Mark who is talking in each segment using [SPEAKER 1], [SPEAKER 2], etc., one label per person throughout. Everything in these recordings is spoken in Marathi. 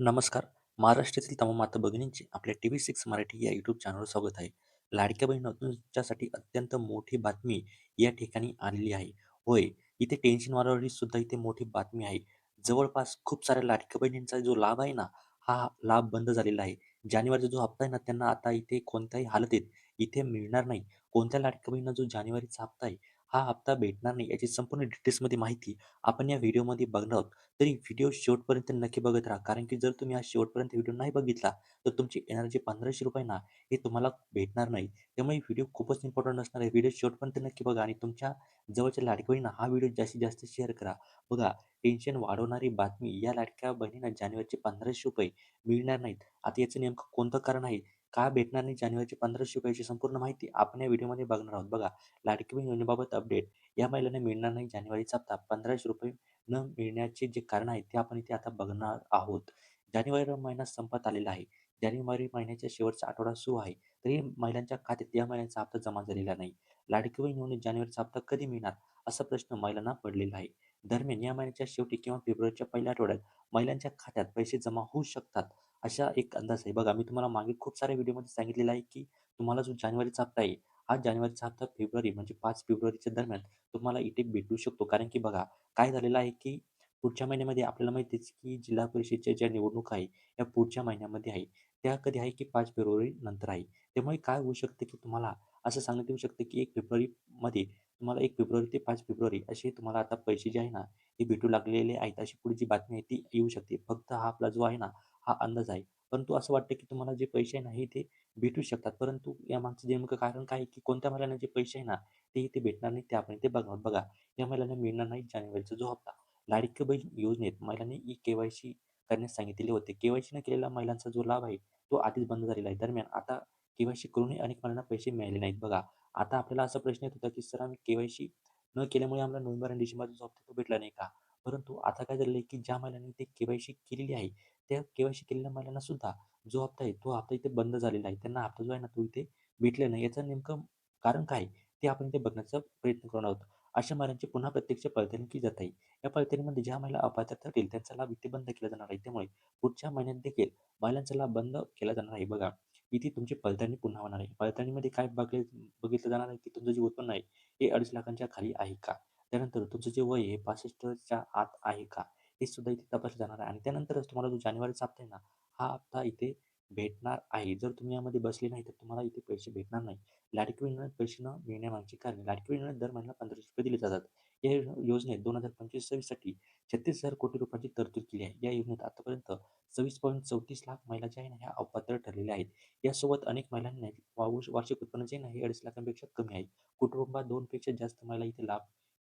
[SPEAKER 1] नमस्कार. महाराष्ट्रातील तमाम माता भगिनींचे आपल्या टी-व्ही 6 मराठी या यूट्यूब चॅनलवर स्वागत आहे. लाडक्या बहिणी तुमच्यासाठी अत्यंत मोठी बातमी या ठिकाणी आलेली आहे. होय, इथे टेन्शनवाल्यावरही सुद्धा इथे मोठी बातमी आहे. जवळपास खूप साऱ्या लाडक्या बहिणींचा जो लाभ आहे ना, हा लाभ बंद झालेला आहे. जानेवारीचा जो हप्ता आहे ना, त्यांना आता इथे कोणत्याही हालतीत इथे मिळणार नाही. कोणत्या लाडक्या बहिणींना जो जानेवारीचा हप्ता आहे, हा हप्ता भेटणार नाही याची संपूर्ण डिटेल्समध्ये माहिती आपण या व्हिडिओमध्ये बघणार आहोत. तरी व्हिडिओ शेवटपर्यंत नक्की बघत राहा. कारण की जर तुम्ही हा शेवटपर्यंत व्हिडिओ नाही बघितला, तर तुमचे येणारे जे ₹1500 ना, हे तुम्हाला भेटणार नाही. त्यामुळे व्हिडिओ खूपच इम्पोर्टंट असणार आहे. व्हिडिओ शेवटपर्यंत नक्की बघा आणि तुमच्या जवळच्या लाडक्या बहिणींना हा व्हिडिओ जास्तीत जास्त शेअर करा. बघा, टेन्शन वाढवणारी बातमी, या लाडक्या बहिणींना जानेवारीचे ₹1500 मिळणार नाहीत. आता याचं नेमकं कोणतं कारण आहे? का भेटणार नाही जानेवारीचे ₹1500 याची संपूर्ण माहिती आपण या व्हिडिओमध्ये बघणार आहोत. बघा, लाडकी बहीण योजनेबाबत अपडेट. या महिलांना मिळणार नाही जानेवारीचा हप्ता. ₹1500 न मिळण्याचे जे कारण आहे ते आपण इथे आता बघणार आहोत. जानेवारी महिना संपत आलेला आहे. जानेवारी महिन्याच्या शेवटचा आठवडा सुरू आहे. तरी महिलांच्या खात्यात या महिन्याचा हप्ता जमा झालेला नाही. लाडकी बहीण योजनेत जानेवारीचा हप्ता कधी मिळणार? असा प्रश्न महिलांना पडलेला आहे. दरम्यान या महिन्याच्या शेवटी किंवा फेब्रुवारीच्या पहिल्या आठवड्यात महिलांच्या खात्यात पैसे जमा होऊ शकतात, अशा एक अंदाज आहे. बघा, मी तुम्हाला मागे खूप साऱ्या व्हिडिओमध्ये सांगितलेलं आहे, की तुम्हाला जो जानेवारीचा हप्ता आहे, हा जानेवारीचा हप्ता फेब्रुवारी म्हणजे 5 फेब्रुवारीच्या दरम्यान तुम्हाला इथे भेटू शकतो. कारण की बघा, काय झालेलं आहे, की पुढच्या महिन्यामध्ये आपल्याला माहितीच की जिल्हा परिषदेच्या ज्या निवडणुका आहे, या पुढच्या महिन्यामध्ये आहे. त्या कधी आहे की 5 फेब्रुवारी नंतर आहे. त्यामुळे काय होऊ शकते की तुम्हाला असं सांगण्यात येऊ शकते की 1 फेब्रुवारीमध्ये तुम्हाला 1 फेब्रुवारी ते 5 फेब्रुवारी असे तुम्हाला आता पैसे जे आहे ना, हे भेटू लागलेले आहेत. अशी पुढे जी बातमी आहे ती येऊ शकते. फक्त हा आपला जो आहे ना, हा अंदाज आहे. परंतु असं वाटतं की तुम्हाला जे पैसे आहे ना, हे ते भेटू शकतात. परंतु यामागचं नेमकं कारण काय आहे, की कोणत्या महिलांना जे पैसे आहे ना, ते इथे भेटणार नाही ते आपण इथे बघणार. बघा, या महिलांना मिळणार नाही जानेवारीचा जो हप्ता. लाडकी बहीण योजनेत महिलांनी ई-के-वाय-सी करण्यास सांगितलेले होते. के-वाय-सी न केलेल्या महिलांचा जो लाभ आहे, तो आधीच बंद झालेला आहे. दरम्यान आता के-वाय-सी करूनही अनेक महिलांना पैसे मिळाले नाहीत. बघा, आता आपल्याला असा प्रश्न येत होता, की सर आम्ही के-वाय-सी न केल्यामुळे आम्हाला नोव्हेंबर आणि डिसेंबरचा जो हप्ता तो भेटला नाही का? परंतु आता काय झालेलं आहे, की ज्या महिलांनी ते के-वाय-सी केलेली आहे, त्या के-वाय-सी केलेल्या महिलांना सुद्धा जो हप्ता आहे, तो हप्ता इथे बंद झालेला आहे. त्यांना हप्ता जो आहे ना, तो इथे भेटला नाही. याचं नेमकं कारण काय? ते आपण इथे बघण्याचा प्रयत्न करणार आहोत. अशा महिलांची पुन्हा प्रत्यक्ष पडताळणी केली जात आहे. या पडताळणीमध्ये ज्या महिला अपात्र ठरतील त्यांचा लाभ इथे बंद केला जाणार आहे. त्यामुळे पुढच्या महिन्यात देखील महिलांचा लाभ बंद केला जाणार आहे. बघा, इथे तुमची पडताळणी पुन्हा होणार आहे. पडताळणीमध्ये काय बघितलं जाणार आहे, की तुमचं जे उत्पन्न आहे हे 2.5 लाखांच्या खाली आहे का? त्यानंतर तुमचं जे वय आहे 65च्या आत आहे का? हे सुद्धा इथे तपासलं जाणार आहे आणि त्यानंतरच तुम्हाला जो जानेवारीचा हप्ता आहे ना, हा हप्ता इथे भेटणार आहे. जर तुम्ही यामध्ये बसले नाही, तर तुम्हाला इथे पैसे भेटणार नाही. लाडकी बहिणीला पैसे न मिळण्यामागची कारणे. लाडकी बहिणीला दर महिन्याला ₹1500 दिले जातात. या योजनेत 2025-26 साठी 36,000 कोटी रुपयांची तरतूद केली आहे. या योजनेत आतापर्यंत 26.34 लाख महिला ज्या आहे ना, ह्या अपात्र ठरलेल्या आहेत. यासोबत अनेक महिलांना वार्षिक उत्पन्न जे आहे ना, हे 2.5 लाखांपेक्षा कमी आहे. कुटुंबात 2 पेक्षा जास्त महिला इथे लाभ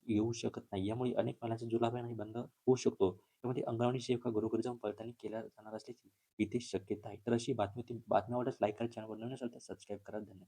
[SPEAKER 1] येऊ शकत नाही. यामुळे अनेक महिलांचा जो लाभ आहे ना, हे बंद होऊ शकतो. त्यामध्ये अंगणवाडी सेविका घरोघरी जाऊन पडताळणी केल्या जाणार असल्याची इथे शक्यता आहे. तर अशी बातमी आवडल्यास लाईक करा, चॅनलवर नवीन असेल तर सबस्क्राईब करा. धन्यवाद.